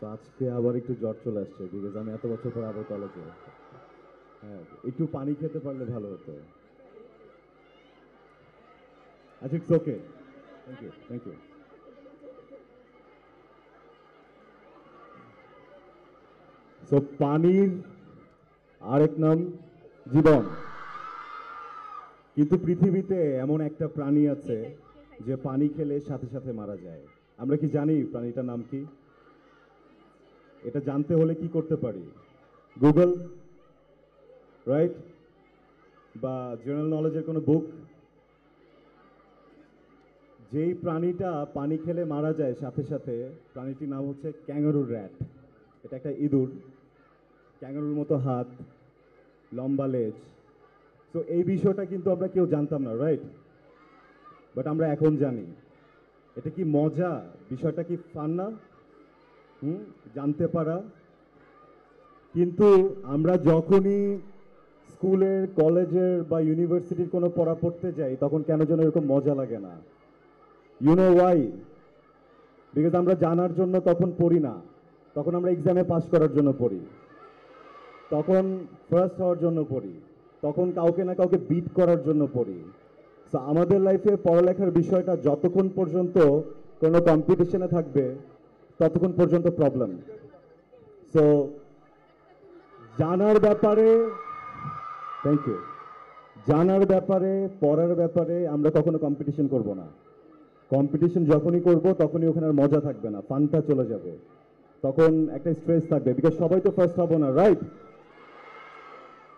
তো আজকে আবার একটু জ্বর চলে আসছে বিকজ আমি এত বছর পর আবার কলেজে। হ্যাঁ, একটু পানি খেতে পারলে ভালো হতো। আচ্ছা, it's okay. Thank you, thank you. So পানির আরেক নাম জীবন। কিন্তু পৃথিবীতে এমন একটা প্রাণী আছে যে পানি খেলে সাথে সাথে মারা যায়। আমরা কি জানি প্রাণীটার নাম কি? এটা জানতে হলে কি করতে পারি? Google, right? বা জেনারেল নলেজের কোনো বুক। যেই প্রাণীটা পানি খেলে মারা যায় সাথে সাথে, প্রাণীটির নাম হচ্ছে ক্যাঙ্গারু র্যাট। এটা একটা ইঁদুর, ক্যাঙ্গারুর মতো হাত, লম্বা লেজ। তো এই বিষয়টা কিন্তু আমরা কেউ জানতাম না, রাইট? বাট আমরা এখন জানি। এটা কি মজা? বিষয়টা কি ফান না? জানতে পারা। কিন্তু আমরা যখনই স্কুলের, কলেজের বা ইউনিভার্সিটির কোনো পড়া পড়তে যাই তখন কেন যেন এরকম মজা লাগে না। You know Y? বিকজ আমরা জানার জন্য তখন পড়ি না, তখন আমরা এক্সামে পাস করার জন্য পড়ি, তখন ফার্স্ট হওয়ার জন্য পড়ি, তখন কাউকে না কাউকে বিট করার জন্য পড়ি। সো আমাদের লাইফে পড়ালেখার বিষয়টা যতক্ষণ পর্যন্ত কোনো কম্পিটিশনে থাকবে ততক্ষণ পর্যন্ত প্রবলেম। সো জানার ব্যাপারে, থ্যাংক ইউ, জানার ব্যাপারে, পড়ার ব্যাপারে আমরা কখনো কম্পিটিশন করব না। কম্পিটিশন যখনই করব তখনই ওখানে আর মজা থাকবে না, ফানটা চলে যাবে। তখন একটা স্ট্রেস থাকবে, বিকজ সবাই তো ফার্স্ট হবো না, রাইট?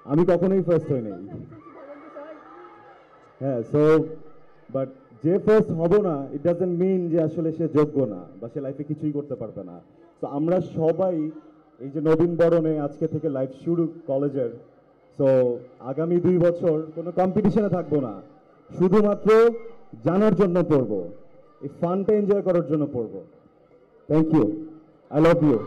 আমি কখনোই ফার্স্ট হই নাই। হ্যাঁ, সো বাট যে ফার্স্ট হব না ইট ডাজন্ট মিন যে আসলে সে যোগ্য না বা সে লাইফে কিছুই করতে পারবে না। তো আমরা সবাই এই যে নবীন বরণে আজকে থেকে লাইফ শুরু কলেজের, সো আগামী 2 বছর কোনো কম্পিটিশনে থাকবো না, শুধুমাত্র জানার জন্য পড়বো, এই ফানটা এনজয় করার জন্য পড়বো। Thank you, I love you.